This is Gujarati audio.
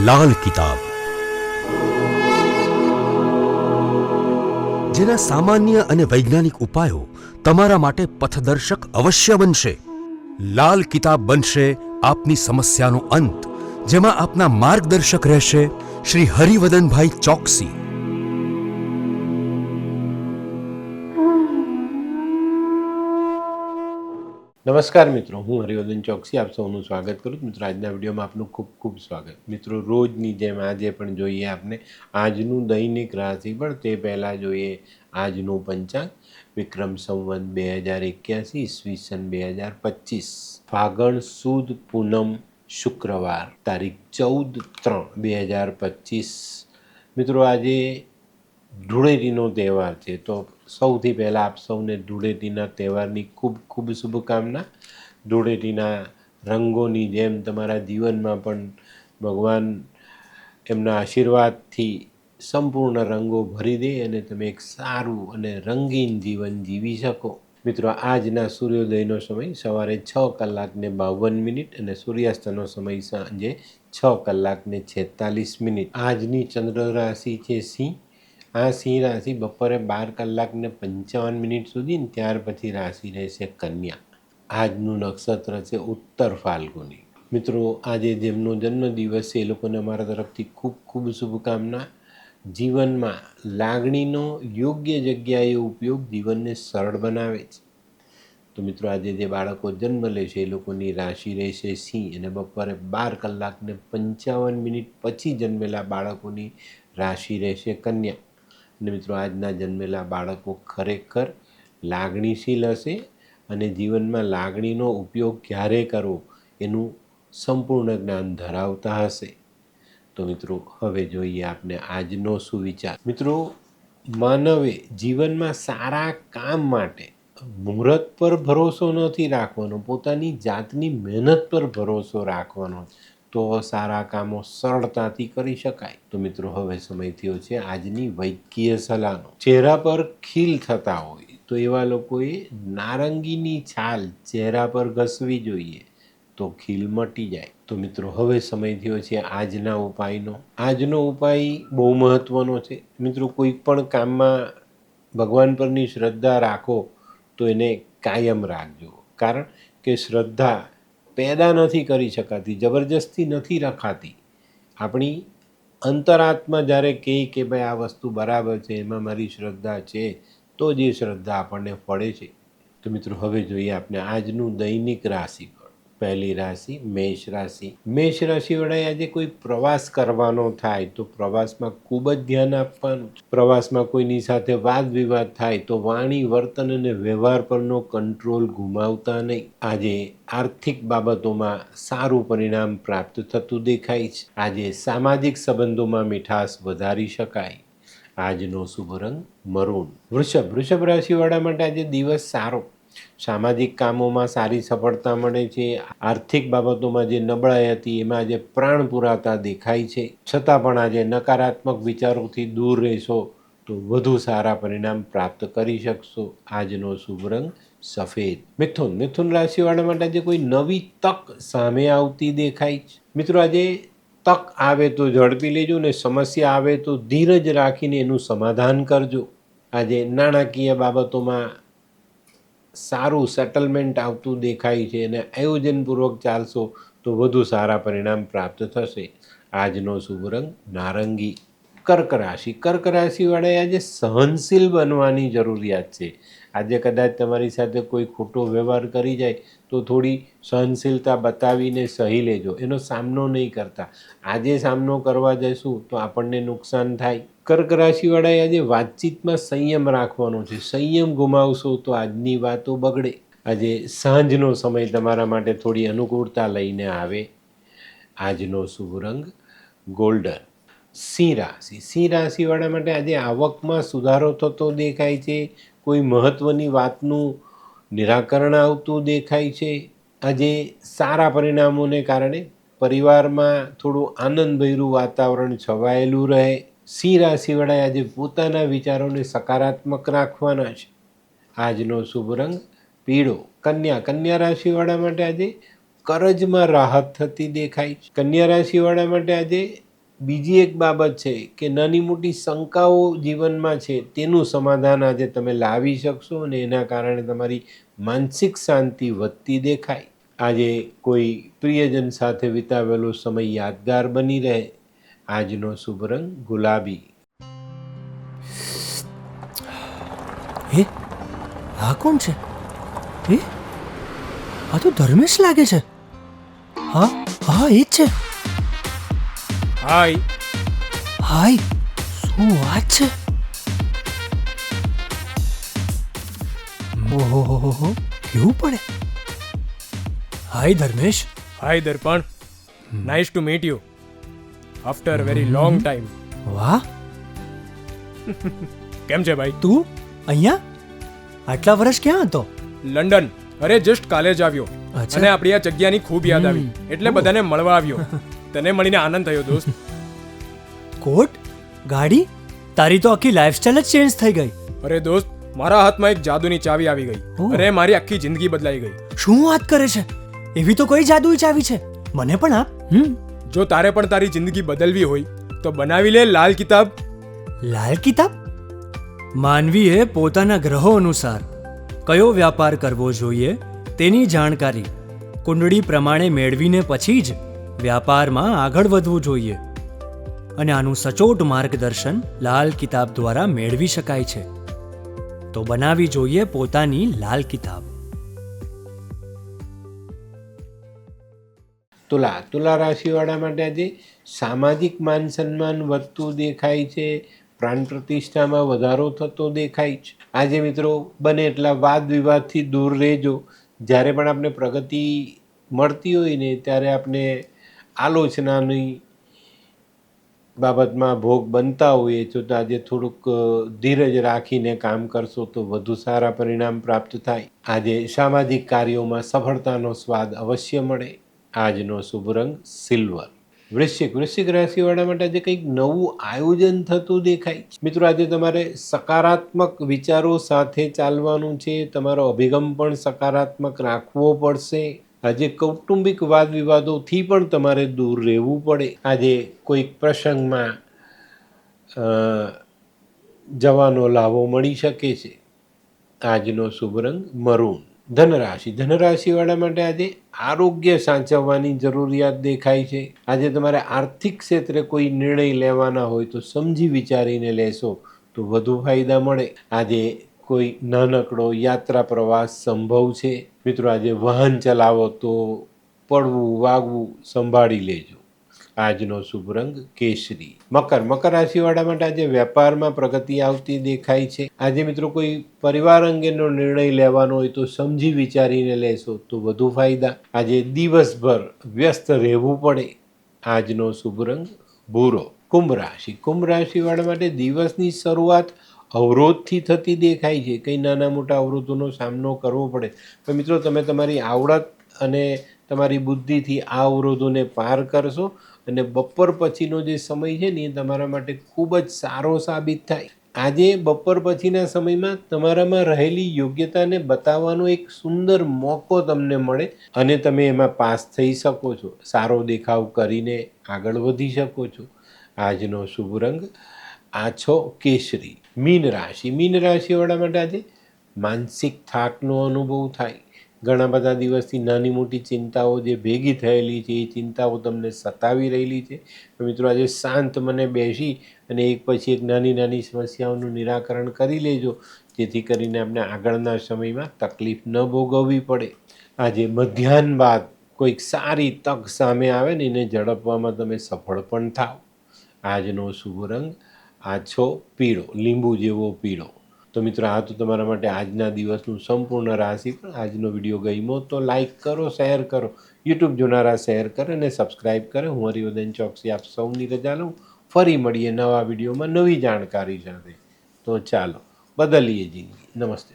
લાલ કિતાબ, જેના સામાન્ય અને વૈજ્ઞાનિક ઉપાયો તમારા માટે પથદર્શક અવશ્ય બનશે. લાલ કિતાબ બનશે આપની સમસ્યાનો અંત, જેમાં આપના માર્ગદર્શક રહેશે શ્રી હરિવદનભાઈ ચોકસી. નમસ્કાર મિત્રો, હું હરિવર્ધન ચોકસી આપ સૌનું સ્વાગત કરું. મિત્રો, આજના વિડીયોમાં આપનું ખૂબ ખૂબ સ્વાગત. મિત્રો, રોજની જેમ આજે પણ જોઈએ આપણે આજનું દૈનિક રાશિફળ. તે પહેલાં જોઈએ આજનું પંચાંગ. વિક્રમ સંવત 2081 ઈસવીસન 2025, ફાગણ સુદ પૂનમ શુક્રવાર, તારીખ 14/3/2025. મિત્રો, આજે ધૂળેટીનો તહેવાર છે, તો સૌથી પહેલાં આપ સૌને ધૂળેટીના તહેવારની ખૂબ ખૂબ શુભકામના. ધૂળેટીના રંગોની જેમ તમારા જીવનમાં પણ ભગવાન એમના આશીર્વાદથી સંપૂર્ણ રંગો ભરી દે અને તમે એક સારું અને રંગીન જીવન જીવી શકો. મિત્રો, આજના સૂર્યોદયનો સમય સવારે 6:52 અને સૂર્યાસ્તનો સમય સાંજે 6:46. આજની ચંદ્ર રાશિ છે સિંહ. આ સિંહ રાશિ બપોરે 12:55 સુધી, ત્યાર પછી રાશિ રહેશે કન્યા. આજનું નક્ષત્ર છે ઉત્તર ફાલ્ગુની. મિત્રો, આજે જેમનો જન્મદિવસ છે એ લોકોને અમારા તરફથી ખૂબ ખૂબ શુભકામના. જીવનમાં લાગણીનો યોગ્ય જગ્યાએ ઉપયોગ જીવનને સરળ બનાવે છે. તો મિત્રો, આજે જે બાળકો જન્મ લે છે એ લોકોની રાશિ રહેશે સિંહ, અને બપોરે 12:55 પછી જન્મેલા બાળકોની રાશિ રહેશે કન્યા. અને મિત્રો, આજના જન્મેલા બાળકો ખરેખર લાગણીશીલ હશે અને જીવનમાં લાગણીનો ઉપયોગ ક્યારે કરવો એનું સંપૂર્ણ જ્ઞાન ધરાવતા હશે. તો મિત્રો, હવે જોઈએ આપણે આજનો સુવિચાર. મિત્રો, માનવે જીવનમાં સારા કામ માટે મુહૂર્ત પર ભરોસો નથી રાખવાનો, પોતાની જાતની મહેનત પર ભરોસો રાખવાનો, તો સારા કામો સરળતાથી કરી શકાય. તો મિત્રો, હવે સમય થયો છે આજની વૈદ્યકીય સલાહનો. ચહેરા પર ખીલ થતા હોય તો એવા લોકોએ નારંગીની છાલ ચહેરા પર ઘસવી જોઈએ, તો ખીલ મટી જાય. તો મિત્રો, હવે સમય થયો છે આજના ઉપાયનો. આજનો ઉપાય બહુ મહત્વનો છે. મિત્રો, કોઈ પણ કામમાં ભગવાન પરની શ્રદ્ધા રાખો તો એને કાયમ રાખજો, કારણ કે શ્રદ્ધા પેદા નથી કરી શકાતી, જબરજસ્તી નથી રખાતી. આપણી અંતરાત્મા જ્યારે કહે કે ભાઈ આ વસ્તુ બરાબર છે, એમાં મારી શ્રદ્ધા છે, તો જ એ શ્રદ્ધા આપણને ફળે છે. તો મિત્રો, હવે જોઈએ આપણે આજનું દૈનિક રાશિફળ. પહેલી રાશિ મેષ રાશિ. મેષ રાશિવાળાએ આજે કોઈ પ્રવાસ કરવાનો થાય તો પ્રવાસમાં ખૂબ જ ધ્યાન આપવાનું. પ્રવાસમાં કોઈની સાથે વાદ વિવાદ થાય તો વાણી, વર્તન અને વ્યવહાર પરનો કંટ્રોલ ગુમાવતા નહીં. આજે આર્થિક બાબતોમાં સારું પરિણામ પ્રાપ્ત થતું દેખાય છે. આજે સામાજિક સંબંધોમાં મીઠાશ વધારી શકાય. આજનો શુભ રંગ મરૂન. વૃષભ રાશિવાળા માટે આજે દિવસ સારો. સામાજિક કામોમાં સારી સફળતા મળે છે. આર્થિક બાબતોમાં જે નબળાઈ હતી એમાં આજે પ્રાણ પુરાતા દેખાય છે. છતાં પણ આજે નકારાત્મક વિચારોથી દૂર રહેશો તો વધુ સારા પરિણામ પ્રાપ્ત કરી શકશો. આજનો શુભ રંગ સફેદ. મિથુન રાશિવાળા માટે આજે કોઈ નવી તક સામે આવતી દેખાય છે. મિત્રો, આજે તક આવે તો ઝડપી લેજો ને સમસ્યા આવે તો ધીરજ રાખીને એનું સમાધાન કરજો. આજે નાણાકીય બાબતોમાં સારું સેટલમેન્ટ આવતું દેખાય છે અને આયોજનપૂર્વક ચાલશો તો વધુ સારા પરિણામ પ્રાપ્ત થશે. આજનો શુભ રંગ નારંગી. કર્ક રાશિવાળાએ આજે સહનશીલ બનવાની જરૂરિયાત છે. આજે કદાચ તમારી સાથે કોઈ ખોટો વ્યવહાર કરી જાય તો થોડી સહનશીલતા બતાવીને સહી લેજો, એનો સામનો નહીં કરતા. આજે સામનો કરવા જઈશું તો આપણને નુકસાન થાય. કર્ક રાશિવાળાએ આજે વાતચીતમાં સંયમ રાખવાનો છે. સંયમ ગુમાવશો તો આજની વાતો બગડે. આજે સાંજનો સમય તમારા માટે થોડી અનુકૂળતા લઈને આવે. આજનો શુભ રંગ ગોલ્ડન. સિંહ રાશિવાળા માટે આજે આવકમાં સુધારો થતો દેખાય છે. કોઈ મહત્વની વાતનું નિરાકરણ આવતું દેખાય છે. આજે સારા પરિણામોને કારણે પરિવારમાં થોડું આનંદભર્યું વાતાવરણ છવાયેલું રહે. સિંહ રાશિવાળાએ આજે પોતાના વિચારોને સકારાત્મક રાખવાના છે. આજનો શુભ રંગ પીળો. કન્યા રાશિવાળા માટે આજે કરજમાં રાહત થતી દેખાય છે. કન્યા રાશિવાળા માટે આજે બીજી એક બાબત છે કે નાની મોટી શંકાઓ જીવનમાં છે તેનું સમાધાન આજે તમે લાવી શકશો અને એના કારણે તમારી માનસિક શાંતિ વધતી દેખાય. આજે કોઈ પ્રિયજન સાથે વિતાવેલો સમય યાદગાર બની રહે. આજનો શુભ રંગ ગુલાબી. હે, આ કોણ છે? હે, આ તો ધર્મેશ લાગે છે. હા હા, એ જ છે. હાય. હાય, શું વાત છે? ઓહો, કેવું પડે? Hi Dharmesh. Hi Darpan. Nice to meet you after very long time. વાહ, કેમ છે ભાઈ? તું અહીંયા આટલા વર્ષ ક્યાં હતો? લંડન. અરે જસ્ટ કાલે જ આવ્યો અચ્છા. અને આપણી આ જગ્યાની ખૂબ યાદ આવી એટલે બધાને મળવા આવ્યો. તને મળીને આનંદ થયો દોસ્ત. કોટ, ગાડી, તારી તો આખી લાઈફસ્ટાઈલ જ ચેન્જ થઈ ગઈ. અરે દોસ્ત, મારા હાથમાં એક જાદુની ચાવી આવી ગઈ ઓહ. અને મારી આખી જિંદગી બદલાઈ ગઈ. શું વાત કરે છે? એવી તો કોઈ જાદુઈ ચાવી છે, મને પણ આપ. જો તારે પણ તારી જિંદગી બદલવી હોય તો બનાવી લે લાલ કિતાબ. લાલ કિતાબ? માનવીએ પોતાના ગ્રહો અનુસાર કયો વ્યાપાર કરવો જોઈએ તેની જાણકારી કુંડળી પ્રમાણે મેળવીને પછી જ વ્યાપારમાં આગળ વધવું જોઈએ. અને આનું સચોટ માર્ગદર્શન લાલ કિતાબ દ્વારા મેળવી શકાય છે. તો બનાવી જોઈએ પોતાની લાલ કિતાબ. તુલા રાશિવાળા માટે આજે સામાજિક માન સન્માન વધતું દેખાય છે. પ્રાણ પ્રતિષ્ઠામાં વધારો થતો દેખાય છે. આજે મિત્રો બને એટલા વાદ વિવાદથી દૂર રહેજો. જ્યારે પણ આપણે પ્રગતિ મળતી હોય ને ત્યારે આપણે આલોચનાની બાબતમાં ભોગ બનતા હોઈએ છો. તો આજે થોડુંક ધીરજ રાખીને કામ કરશો તો વધુ સારા પરિણામ પ્રાપ્ત થાય. આજે સામાજિક કાર્યોમાં સફળતાનો સ્વાદ અવશ્ય મળે. આજનો શુભ રંગ સિલ્વર. વૃશ્ચિક રાશિવાળા માટે આજે કંઈક નવું આયોજન થતું દેખાય છે. મિત્રો આજે તમારે સકારાત્મક વિચારો સાથે ચાલવાનું છે. તમારો અભિગમ પણ સકારાત્મક રાખવો પડશે. આજે કૌટુંબિક વાદ વિવાદોથી પણ તમારે દૂર રહેવું પડે. આજે કોઈક પ્રસંગમાં જવાનો લાભો મળી શકે છે. આજનો શુભ રંગ મરૂન. ધનરાશિવાળા માટે આજે આરોગ્ય સાચવવાની જરૂરિયાત દેખાય છે. આજે તમારે આર્થિક ક્ષેત્રે કોઈ નિર્ણય લેવાના હોય તો સમજી વિચારીને લેશો તો વધુ ફાયદા મળે. આજે કોઈ નાનકડો યાત્રા પ્રવાસ સંભવ છે. મિત્રો આજે વાહન ચલાવો તો પડવું વાગવું સંભાળી લેજો. આજનો શુભ રંગ કેસરી. મકર રાશિવાળા માટે આજે વેપારમાં પ્રગતિ આવતી દેખાય છે. આજે મિત્રો કોઈ પરિવાર અંગેનો નિર્ણય લેવાનો હોય તો સમજી વિચારીને લેશો તો વધુ ફાયદા. આજે દિવસભર વ્યસ્ત રહેવું પડે. આજનો શુભ રંગ ભૂરો. કુંભ રાશિવાળા માટે દિવસની શરૂઆત અવરોધથી થતી દેખાય છે. કંઈ નાના મોટા અવરોધોનો સામનો કરવો પડે તો મિત્રો તમે તમારી આવડત અને તમારી બુદ્ધિથી આ અવરોધોને પાર કરશો અને બપોર પછીનો જે સમય છે ને એ તમારા માટે ખૂબ જ સારો સાબિત થાય. આજે બપોર પછીના સમયમાં તમારામાં રહેલી યોગ્યતાને બતાવવાનો એક સુંદર મોકો તમને મળે અને તમે એમાં પાસ થઈ શકો છો. સારો દેખાવ કરીને આગળ વધી શકો છો. આજનો શુભ રંગ આછો કેસરી. મીન રાશિવાળા માટે આજે માનસિક થાકનો અનુભવ થાય. ઘણા બધા દિવસથી નાની મોટી ચિંતાઓ જે ભેગી થયેલી છે એ ચિંતાઓ તમને સતાવી રહેલી છે. તો મિત્રો આજે શાંત મને બેસી અને એક પછી એક નાની સમસ્યાઓનું નિરાકરણ કરી લેજો જેથી કરીને આપણે આગળના સમયમાં તકલીફ ન ભોગવવી પડે. આજે મધ્યાહન બાદ કોઈક સારી તક સામે આવે ને એને ઝડપવામાં તમે સફળ પણ થાવ. આજનો શુભ રંગ આછો પીળો, લીંબુ જેવો પીળો. તો મિત્રો આ તો તમારા માટે આજના દિવસનું સંપૂર્ણ રાશિ. પણ આજનો વિડીયો ગમ્યો તો લાઈક કરો, શેર કરો. યુટ્યુબ જોનારા શેર કરે અને સબસ્ક્રાઈબ કરે. હું હરિવર્ધન ચોકસી આપ સૌની રજા લઉં. ફરી મળીએ નવા વિડીયોમાં નવી જાણકારી સાથે. તો ચાલો બદલીએ જિંદગી. નમસ્તે.